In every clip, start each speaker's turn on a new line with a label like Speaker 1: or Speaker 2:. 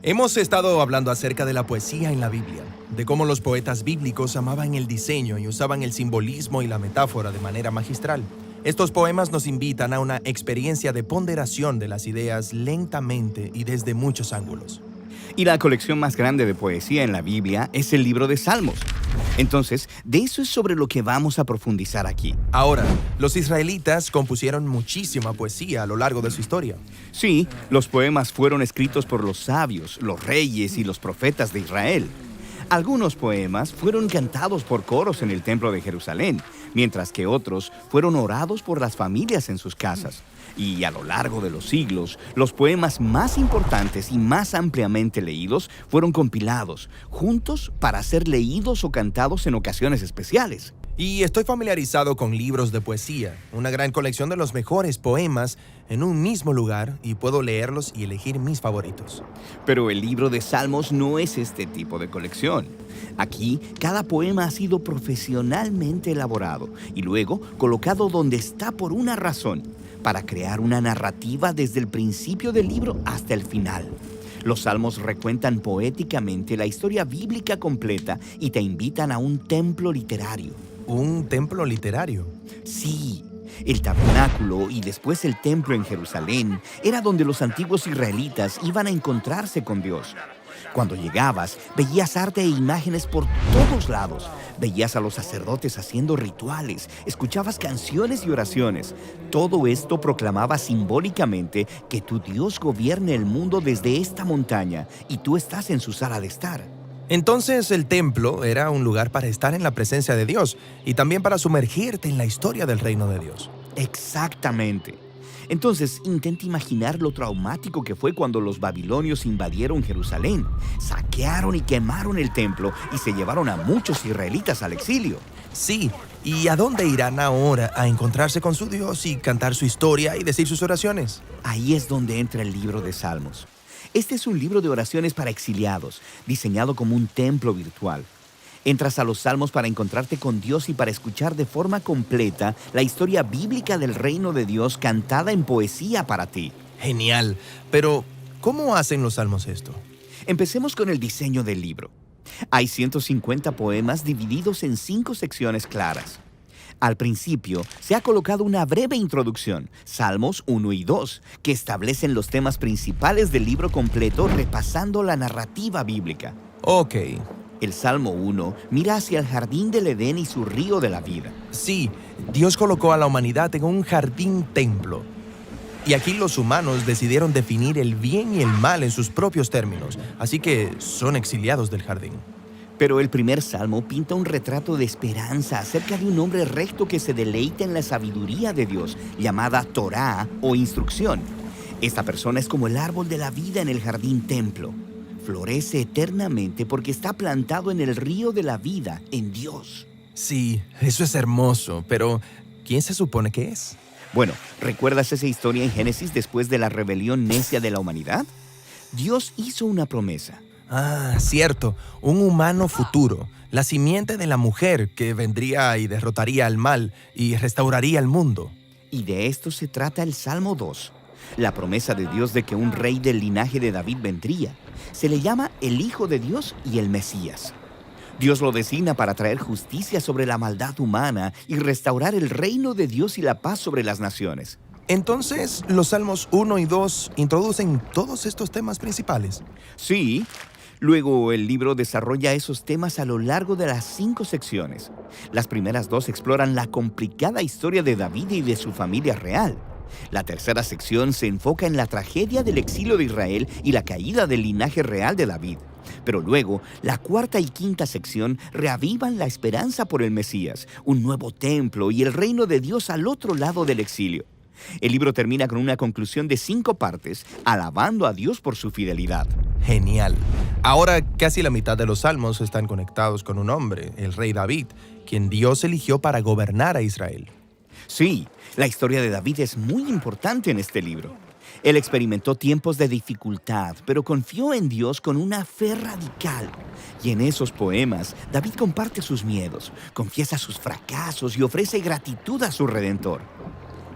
Speaker 1: Hemos estado hablando acerca de la poesía en la Biblia, de cómo los poetas bíblicos amaban el diseño y usaban el simbolismo y la metáfora de manera magistral. Estos poemas nos invitan a una experiencia de ponderación de las ideas lentamente y desde muchos ángulos.
Speaker 2: Y la colección más grande de poesía en la Biblia es el libro de Salmos. Entonces, de eso es sobre lo que vamos a profundizar aquí.
Speaker 1: Ahora, los israelitas compusieron muchísima poesía a lo largo de su historia.
Speaker 2: Sí, los poemas fueron escritos por los sabios, los reyes y los profetas de Israel. Algunos poemas fueron cantados por coros en el templo de Jerusalén, mientras que otros fueron orados por las familias en sus casas. Y a lo largo de los siglos, los poemas más importantes y más ampliamente leídos fueron compilados, juntos para ser leídos o cantados en ocasiones especiales.
Speaker 1: Y estoy familiarizado con libros de poesía, una gran colección de los mejores poemas en un mismo lugar, y puedo leerlos y elegir mis favoritos.
Speaker 2: Pero el libro de Salmos no es este tipo de colección. Aquí, cada poema ha sido profesionalmente elaborado y luego colocado donde está por una razón, para crear una narrativa desde el principio del libro hasta el final. Los salmos recuentan poéticamente la historia bíblica completa y te invitan a un templo literario.
Speaker 1: ¿Un templo literario?
Speaker 2: Sí, el tabernáculo y después el templo en Jerusalén era donde los antiguos israelitas iban a encontrarse con Dios. Cuando llegabas, veías arte e imágenes por todos lados. Veías a los sacerdotes haciendo rituales, escuchabas canciones y oraciones. Todo esto proclamaba simbólicamente que tu Dios gobierna el mundo desde esta montaña y tú estás en su sala de estar.
Speaker 1: Entonces el templo era un lugar para estar en la presencia de Dios y también para sumergirte en la historia del reino de Dios.
Speaker 2: Exactamente. Entonces, intenta imaginar lo traumático que fue cuando los babilonios invadieron Jerusalén, saquearon y quemaron el templo y se llevaron a muchos israelitas al exilio.
Speaker 1: Sí, ¿y a dónde irán ahora a encontrarse con su Dios y cantar su historia y decir sus oraciones?
Speaker 2: Ahí es donde entra el libro de Salmos. Este es un libro de oraciones para exiliados, diseñado como un templo virtual. Entras a los Salmos para encontrarte con Dios y para escuchar de forma completa la historia bíblica del reino de Dios cantada en poesía para ti.
Speaker 1: Genial, pero ¿cómo hacen los salmos esto?
Speaker 2: Empecemos con el diseño del libro. Hay 150 poemas divididos en 5 secciones claras. Al principio, se ha colocado una breve introducción, Salmos 1 y 2, que establecen los temas principales del libro completo repasando la narrativa bíblica.
Speaker 1: Ok.
Speaker 2: El Salmo 1 mira hacia el jardín del Edén y su río de la vida.
Speaker 1: Sí, Dios colocó a la humanidad en un jardín templo. Y aquí los humanos decidieron definir el bien y el mal en sus propios términos, así que son exiliados del jardín.
Speaker 2: Pero el primer salmo pinta un retrato de esperanza acerca de un hombre recto que se deleita en la sabiduría de Dios, llamada Torá o instrucción. Esta persona es como el árbol de la vida en el jardín templo. Florece eternamente porque está plantado en el río de la vida, en Dios.
Speaker 1: Sí, eso es hermoso, pero ¿quién se supone que es?
Speaker 2: Bueno, ¿recuerdas esa historia en Génesis después de la rebelión necia de la humanidad? Dios hizo una promesa.
Speaker 1: Ah, cierto, un humano futuro, la simiente de la mujer que vendría y derrotaría al mal y restauraría el mundo.
Speaker 2: Y de esto se trata el Salmo 2, la promesa de Dios de que un rey del linaje de David vendría. Se le llama el Hijo de Dios y el Mesías. Dios lo designa para traer justicia sobre la maldad humana y restaurar el reino de Dios y la paz sobre las naciones.
Speaker 1: Entonces, los Salmos 1 y 2 introducen todos estos temas principales.
Speaker 2: Sí. Luego, el libro desarrolla esos temas a lo largo de las 5 secciones. Las primeras 2 exploran la complicada historia de David y de su familia real. La tercera sección se enfoca en la tragedia del exilio de Israel y la caída del linaje real de David. Pero luego, la cuarta y quinta sección reavivan la esperanza por el Mesías, un nuevo templo y el reino de Dios al otro lado del exilio. El libro termina con una conclusión de 5 partes, alabando a Dios por su fidelidad.
Speaker 1: Genial. Ahora casi la mitad de los salmos están conectados con un hombre, el rey David, quien Dios eligió para gobernar a Israel.
Speaker 2: Sí, la historia de David es muy importante en este libro. Él experimentó tiempos de dificultad, pero confió en Dios con una fe radical. Y en esos poemas, David comparte sus miedos, confiesa sus fracasos y ofrece gratitud a su Redentor.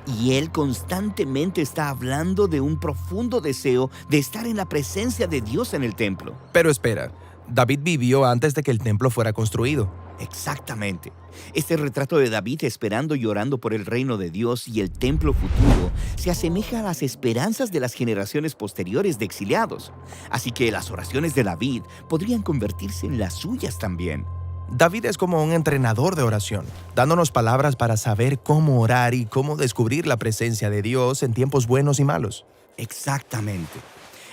Speaker 2: Y él constantemente está hablando de un profundo deseo de estar en la presencia de Dios en el templo.
Speaker 1: Pero espera, David vivió antes de que el templo fuera construido.
Speaker 2: Exactamente. Este retrato de David esperando y orando por el reino de Dios y el templo futuro se asemeja a las esperanzas de las generaciones posteriores de exiliados. Así que las oraciones de David podrían convertirse en las suyas también.
Speaker 1: David es como un entrenador de oración, dándonos palabras para saber cómo orar y cómo descubrir la presencia de Dios en tiempos buenos y malos.
Speaker 2: Exactamente.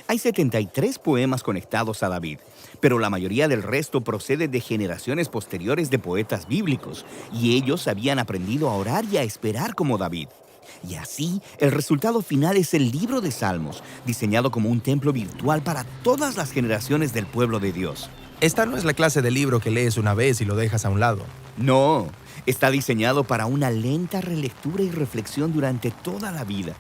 Speaker 2: Hay 73 poemas conectados a David, pero la mayoría del resto procede de generaciones posteriores de poetas bíblicos, y ellos habían aprendido a orar y a esperar como David. Y así, el resultado final es el libro de Salmos, diseñado como un templo virtual para todas las generaciones del pueblo de Dios.
Speaker 1: Esta no es la clase de libro que lees una vez y lo dejas a un lado.
Speaker 2: No, está diseñado para una lenta relectura y reflexión durante toda la vida.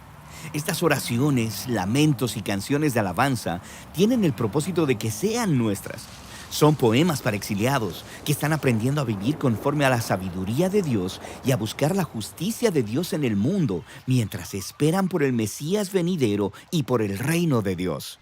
Speaker 2: Estas oraciones, lamentos y canciones de alabanza tienen el propósito de que sean nuestras. Son poemas para exiliados que están aprendiendo a vivir conforme a la sabiduría de Dios y a buscar la justicia de Dios en el mundo mientras esperan por el Mesías venidero y por el reino de Dios.